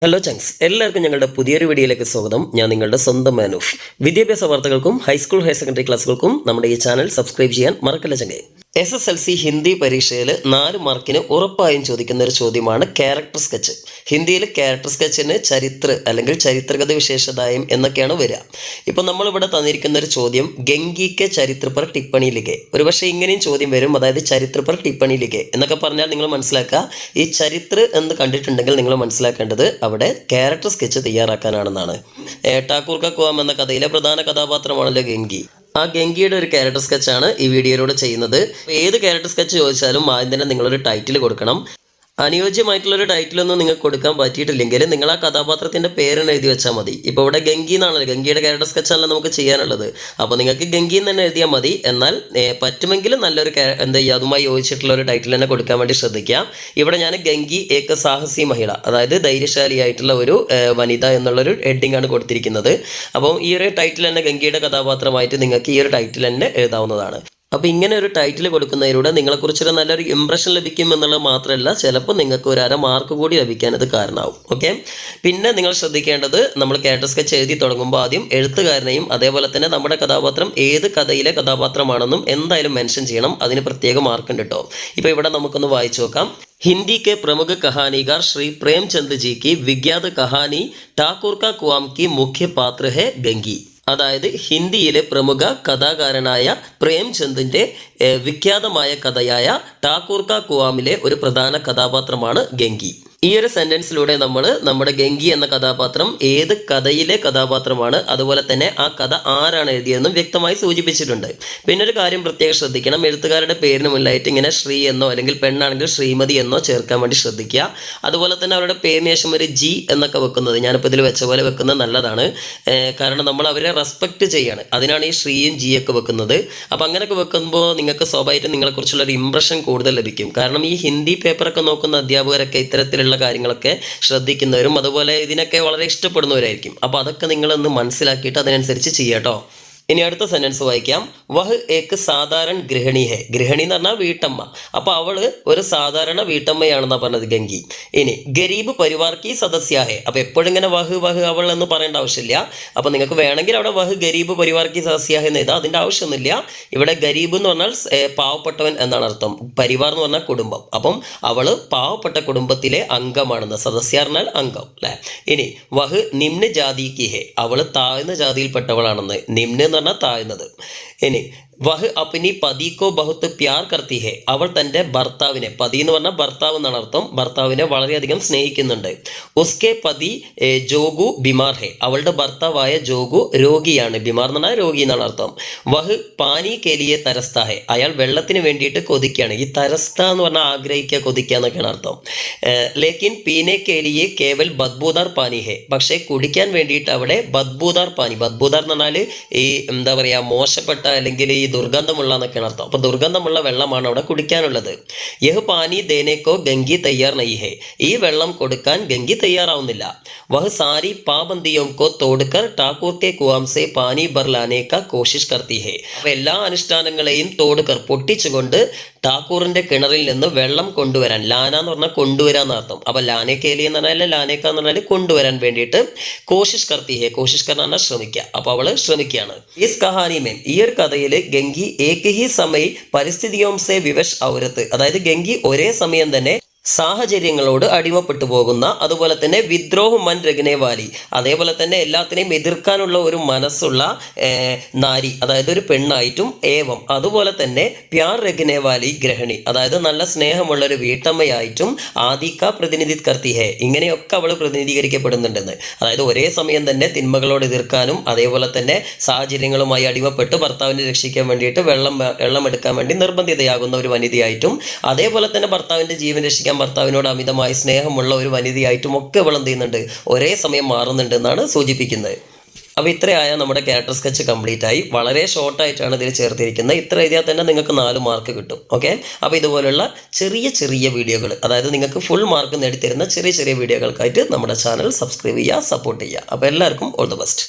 Hello ചങ്സ്, എല്ലാവർക്കും ഞങ്ങളുടെ പുതിയൊരു വീഡിയോയിലേക്ക് സ്വാഗതം. ഞാൻ നിങ്ങളുടെ സ്വന്തം മാനൂഫ്. വിദ്യാഭ്യാസ വാർത്തകൾക്കും ഹൈസ്കൂൾ ഹയർ സെക്കൻഡറി ക്ലാസ്സുകൾക്കും നമ്മുടെ ഈ ചാനൽ സബ്സ്ക്രൈബ് ചെയ്യാൻ മറക്കല്ല ചങ്ങേ. SSLC ഹിന്ദി പരീക്ഷയിൽ 4 മാർക്കിന് ഉറപ്പായും ചോദിക്കുന്ന ഒരു ചോദ്യമാണ് ക്യാരക്ടർ സ്കെച്ച്. ഹിന്ദിയിൽ ക്യാരക്ടർ സ്കെച്ചിന് അല്ലെങ്കിൽ ചരിത്രഗത വിശേഷതായം എന്നൊക്കെയാണ് വരിക. ഇപ്പോൾ നമ്മളിവിടെ തന്നിരിക്കുന്ന ഒരു ചോദ്യം ഗംഗിക്ക് ചരിത്ര പർ ടിപ്പണി ലിഖെ. ഒരു പക്ഷേ ഇങ്ങനെയും ചോദ്യം വരും, അതായത് ചരിത്ര പർ ടിപ്പണി ലിഖെ എന്നൊക്കെ പറഞ്ഞാൽ നിങ്ങൾ മനസ്സിലാക്കുക, ഈ ചരിത്ര എന്ന് കണ്ടിട്ടുണ്ടെങ്കിൽ നിങ്ങൾ മനസ്സിലാക്കേണ്ടത് അവിടെ ക്യാരക്ടർ സ്കെച്ച് തയ്യാറാക്കാനാണെന്നാണ്. ഠാക്കൂർ കാ കുവാം എന്ന കഥയിലെ പ്രധാന കഥാപാത്രമാണല്ലോ ഗംഗി. ആ ഗംഗിയുടെ ഒരു ക്യാരക്ടർ സ്കെച്ചാണ് ഈ വീഡിയോയിലൂടെ ചെയ്യുന്നത്. ഏത് ക്യാരക്ടർ സ്കെച്ച് ചോദിച്ചാലും ആദ്യം തന്നെ നിങ്ങളൊരു ടൈറ്റിൽ കൊടുക്കണം. അനുയോജ്യമായിട്ടുള്ളൊരു ടൈറ്റിലൊന്നും നിങ്ങൾക്ക് കൊടുക്കാൻ പറ്റിയിട്ടില്ലെങ്കിൽ നിങ്ങൾ ആ കഥാപാത്രത്തിൻ്റെ പേരെന്ന് എഴുതി വെച്ചാൽ മതി. ഇപ്പോൾ ഇവിടെ ഗംഗി എന്നാണല്ലോ, ഗംഗിയുടെ ക്യാരക്ടർ സ്കെച്ചാണല്ലോ നമുക്ക് ചെയ്യാനുള്ളത്. അപ്പോൾ നിങ്ങൾക്ക് ഗംഗി എന്ന് തന്നെ എഴുതിയാൽ മതി. എന്നാൽ പറ്റുമെങ്കിൽ നല്ലൊരു അതുമായി യോജിച്ചിട്ടുള്ള ഒരു ടൈറ്റിൽ തന്നെ കൊടുക്കാൻ വേണ്ടി ശ്രദ്ധിക്കാം. ഇവിടെ ഞാൻ ഗംഗി ഏക സാഹസി മഹിള, അതായത് ധൈര്യശാലിയായിട്ടുള്ള ഒരു വനിത എന്നുള്ളൊരു ഹെഡിങ് ആണ് കൊടുത്തിരിക്കുന്നത്. അപ്പോൾ ഈ ഒരു ടൈറ്റിൽ തന്നെ ഗംഗിയുടെ കഥാപാത്രമായിട്ട് നിങ്ങൾക്ക് ഈ ഒരു ടൈറ്റിൽ തന്നെ എഴുതാവുന്നതാണ്. അപ്പോൾ ഇങ്ങനെ ഒരു ടൈറ്റിൽ കൊടുക്കുന്നതിലൂടെ നിങ്ങളെക്കുറിച്ചൊരു നല്ലൊരു ഇംപ്രഷൻ ലഭിക്കും എന്നുള്ളത് മാത്രമല്ല, ചിലപ്പോൾ നിങ്ങൾക്ക് ഒരു 1/2 മാർക്ക് കൂടി ലഭിക്കാൻ ഇത് കാരണമാവും. ഓക്കെ, പിന്നെ നിങ്ങൾ ശ്രദ്ധിക്കേണ്ടത്, നമ്മൾ ക്യാരക്ടർ സ്കെച്ച് എഴുതി തുടങ്ങുമ്പോൾ ആദ്യം എഴുത്തുകാരനെയും അതേപോലെ തന്നെ നമ്മുടെ കഥാപാത്രം ഏത് കഥയിലെ കഥാപാത്രമാണെന്നും എന്തായാലും മെൻഷൻ ചെയ്യണം. അതിന് പ്രത്യേക മാർക്ക് ഉണ്ട് കേട്ടോ. ഇപ്പോൾ ഇവിടെ നമുക്കൊന്ന് വായിച്ചു നോക്കാം. हिंदी के प्रमुख कहानीकार श्री प्रेमचंद जी की विख्यात कहानी ठाकुर का कुआम की मुख्य पात्र है गंगी. അതായത് ഹിന്ദിയിലെ പ്രമുഖ കഥാകാരനായ പ്രേംചന്ദിൻ്റെ വിഖ്യാതമായ കഥയായ ഠാക്കൂർ കാ കുവാമിലെ ഒരു പ്രധാന കഥാപാത്രമാണ് ഗംഗി. ഈ ഒരു സെൻറ്റൻസിലൂടെ നമ്മുടെ ഗംഗി എന്ന കഥാപാത്രം ഏത് കഥയിലെ കഥാപാത്രമാണ്, അതുപോലെ തന്നെ ആ കഥ ആരാണ് എഴുതിയതെന്നും വ്യക്തമായി സൂചിപ്പിച്ചിട്ടുണ്ട്. പിന്നെ ഒരു കാര്യം പ്രത്യേകം ശ്രദ്ധിക്കണം, എഴുത്തുകാരുടെ പേരിന് മുന്നിലായിട്ട് ഇങ്ങനെ ശ്രീ എന്നോ അല്ലെങ്കിൽ പെണ്ണാണെങ്കിൽ ശ്രീമതി എന്നോ ചേർക്കാൻ വേണ്ടി ശ്രദ്ധിക്കുക. അതുപോലെ തന്നെ അവരുടെ പേരിന് ശേഷം ഒരു ജി എന്നൊക്കെ വെക്കുന്നത്, ഞാനിപ്പോൾ ഇതിൽ വെച്ച പോലെ വെക്കുന്നത് നല്ലതാണ്. കാരണം നമ്മൾ അവരെ റെസ്പെക്റ്റ് ചെയ്യാണ്, അതിനാണ് ഈ ശ്രീയും ജി ഒക്കെ വെക്കുന്നത്. അപ്പോൾ അങ്ങനെയൊക്കെ വെക്കുമ്പോൾ നിങ്ങൾക്ക് സ്വാഭാവികമായിട്ടും നിങ്ങളെക്കുറിച്ചുള്ള ഒരു ഇംപ്രഷൻ കൂടുതൽ ലഭിക്കും. കാരണം ഈ ഹിന്ദി പേപ്പറൊക്കെ നോക്കുന്ന അധ്യാപകരൊക്കെ ഇത്തരത്തിലുള്ള കാര്യങ്ങളൊക്കെ ശ്രദ്ധിക്കുന്നവരും അതുപോലെ ഇതിനൊക്കെ വളരെ ഇഷ്ടപ്പെടുന്നവരായിരിക്കും. അപ്പോൾ അതൊക്കെ നിങ്ങളൊന്ന് മനസ്സിലാക്കിയിട്ട് അതിനനുസരിച്ച് ചെയ്യാട്ടോ. ഇനി അടുത്ത സെൻറ്റൻസ് വായിക്കാം. വഹ് ഏക്ക് സാധാരണ ഗൃഹിണി ഹെ. ഗൃഹിണി എന്ന് പറഞ്ഞാൽ വീട്ടമ്മ. അപ്പോൾ അവൾ ഒരു സാധാരണ വീട്ടമ്മയാണെന്നാണ് പറഞ്ഞത് ഗംഗി. ഇനി ഗരീബ് പരിവാർ കി സദസ്യ ഹെ. അപ്പോൾ എപ്പോഴും ഇങ്ങനെ വഹ് അവൾ എന്ന് പറയേണ്ട ആവശ്യമില്ല. അപ്പോൾ നിങ്ങൾക്ക് വേണമെങ്കിൽ അവിടെ വഹ് ഗരീബ് പരിവാർ കി സദസ്യ ഹെ എന്ന് എഴുതാം, അതിൻ്റെ ആവശ്യമൊന്നുമില്ല. ഇവിടെ ഗരീബ് എന്ന് പറഞ്ഞാൽ പാവപ്പെട്ടവൻ എന്നാണ് അർത്ഥം, പരിവാർ എന്ന് പറഞ്ഞാൽ കുടുംബം. അപ്പം അവൾ പാവപ്പെട്ട കുടുംബത്തിലെ അംഗമാണെന്ന്, സദസ്യ പറഞ്ഞാൽ അംഗം അല്ലേ. ഇനി വഹ് നിമ്ന ജാതി കി ഹെ. അവൾ താഴ്ന്ന ജാതിയിൽപ്പെട്ടവളാണെന്ന്, നിമ്ന എന്ന് പറഞ്ഞാൽ താഴ്ന്നത്. ഇനി വഹ് അപ്നി പതി കോ ബഹുത്ത് പ്യാർ കർത്തി ഹെ. അവൾ തൻ്റെ ഭർത്താവിനെ, പതി എന്ന് പറഞ്ഞാൽ ഭർത്താവ് എന്നാണ് അർത്ഥം, ഭർത്താവിനെ വളരെയധികം സ്നേഹിക്കുന്നുണ്ട്. ഉസ്കെ പതി ജോഗു ബിമാർ ഹെ. അവളുടെ ഭർത്താവായ ജോഗു രോഗിയാണ്, ബിമാർ എന്ന് പറഞ്ഞാൽ രോഗി എന്നാണ് അർത്ഥം. വഹ് പാനി കെലിയെ തരസ്ത ഹെ. അയാൾ വെള്ളത്തിന് വേണ്ടിയിട്ട് കൊതിക്കുകയാണ്. ഈ തരസ്ത എന്ന് പറഞ്ഞാൽ ആഗ്രഹിക്കുക, കൊതിക്കുക എന്നൊക്കെയാണ് അർത്ഥം. ലേക്കിൻ പീനെ കെലിയെ കേവൽ ബദ്ബൂദാർ പാനി ഹെ. പക്ഷേ കുടിക്കാൻ വേണ്ടിയിട്ട് അവിടെ ബദ്ബൂദാർ പാനി, ബദ്ബൂദാർ എന്ന് പറഞ്ഞാൽ ഈ എന്താ പറയുക, മോശപ്പെട്ട അല്ലെങ്കിൽ ഈ ദുർഗന്ധമുള്ള എന്നൊക്കെയാണ് അർത്ഥം. അപ്പോൾ ദുർഗന്ധമുള്ള വെള്ളമാണ് അവിടെ കുടിക്കാനുള്ളത്. യഹ് പാനി ദേനേക്കോ ഗംഗി തയ്യാർ നഹീ ഹെ. ഈ വെള്ളം കൊടുക്കാൻ ഗംഗി തയ്യാറാവുന്നില്ല. വഹ് സാരി പാബന്ദിയോം കോ തോടുക്കർ ഠാക്കൂർ കെ കുവാം സെ പാനി ഭർ ലാനെ കാ കോശിഷ് കർത്തി ഹെ. അപ്പോൾ എല്ലാ അനുഷ്ഠാനങ്ങളെയും തോടുക്കർ പൊട്ടിച്ചുകൊണ്ട് ഠാക്കൂറിൻ്റെ കിണറിൽ നിന്ന് വെള്ളം കൊണ്ടുവരാൻ, ലാന എന്ന് പറഞ്ഞാൽ കൊണ്ടുവരാൻ അർത്ഥം. അപ്പോൾ ലാനെ കേലി എന്ന് പറഞ്ഞാൽ ലാനേക്ക എന്ന് പറഞ്ഞാൽ കൊണ്ടുവരാൻ വേണ്ടിയിട്ട് കോശിഷ് കർത്തി ഹെ, കോശിഷ് കർ എന്ന് പറഞ്ഞാൽ ശ്രമിക്കുക. അപ്പോൾ അവൾ ശ്രമിക്കുകയാണ്. ഇസ് കഹാനി മേം, ഈ ഒരു കഥയിൽ ഗംഗി ഏക് ഹി സമയ പരിസ്ഥിതിയോം സെ വിവശ് ഔരത്ത്. അതായത് ഗംഗി ഒരേ സമയം തന്നെ സാഹചര്യങ്ങളോട് അടിമപ്പെട്ടു പോകുന്ന, അതുപോലെ തന്നെ വിദ്രോഹ മൻ രഗ്നേവാലി, അതേപോലെ തന്നെ എല്ലാത്തിനെയും എതിർക്കാനുള്ള ഒരു മനസ്സുള്ള നാരി, അതായത് ഒരു പെണ്ണായിട്ടും, ഏവം അതുപോലെ തന്നെ പ്യാർ രഗ്നേവാലി ഗ്രഹിണി, അതായത് നല്ല സ്നേഹമുള്ള ഒരു വീട്ടമ്മയായിട്ടും ആദിക്ക പ്രതിനിധിത് കർത്തി ഹെ. ഇങ്ങനെയൊക്കെ അവൾ പ്രതിനിധീകരിക്കപ്പെടുന്നുണ്ടെന്ന്. അതായത് ഒരേ സമയം തന്നെ തിന്മകളോട് എതിർക്കാനും അതേപോലെ തന്നെ സാഹചര്യങ്ങളുമായി അടിമപ്പെട്ട് ഭർത്താവിനെ രക്ഷിക്കാൻ വേണ്ടിയിട്ട് വെള്ളം എടുക്കാൻ വേണ്ടി നിർബന്ധിതയാകുന്ന ഒരു വനിതയായിട്ടും, അതേപോലെ തന്നെ ഭർത്താവിൻ്റെ ജീവൻ രക്ഷിക്കാൻ ഭർത്താവിനോട് അമിതമായി സ്നേഹമുള്ള ഒരു വനിതയായിട്ടും ഒക്കെ അവൾ എന്ത് ചെയ്യുന്നുണ്ട്, ഒരേ സമയം മാറുന്നുണ്ട് എന്നാണ് സൂചിപ്പിക്കുന്നത്. അപ്പോൾ ഇത്രയായ നമ്മുടെ ക്യാരക്ടർ സ്കെച്ച് കംപ്ലീറ്റ് ആയി. വളരെ ഷോർട്ടായിട്ടാണ് ഇതിൽ ചേർത്തിരിക്കുന്നത്. ഇത്ര എഴുതിയാൽ തന്നെ നിങ്ങൾക്ക് 4 മാർക്ക് കിട്ടും. ഓക്കെ, അപ്പോൾ ഇതുപോലുള്ള ചെറിയ വീഡിയോകൾ, അതായത് നിങ്ങൾക്ക് ഫുൾ മാർക്ക് നേടിത്തരുന്ന ചെറിയ വീഡിയോകൾക്കായിട്ട് നമ്മുടെ ചാനൽ സബ്സ്ക്രൈബ് ചെയ്യുക, സപ്പോർട്ട് ചെയ്യുക. അപ്പോൾ എല്ലാവർക്കും ഓൾ ദി ബെസ്റ്റ്.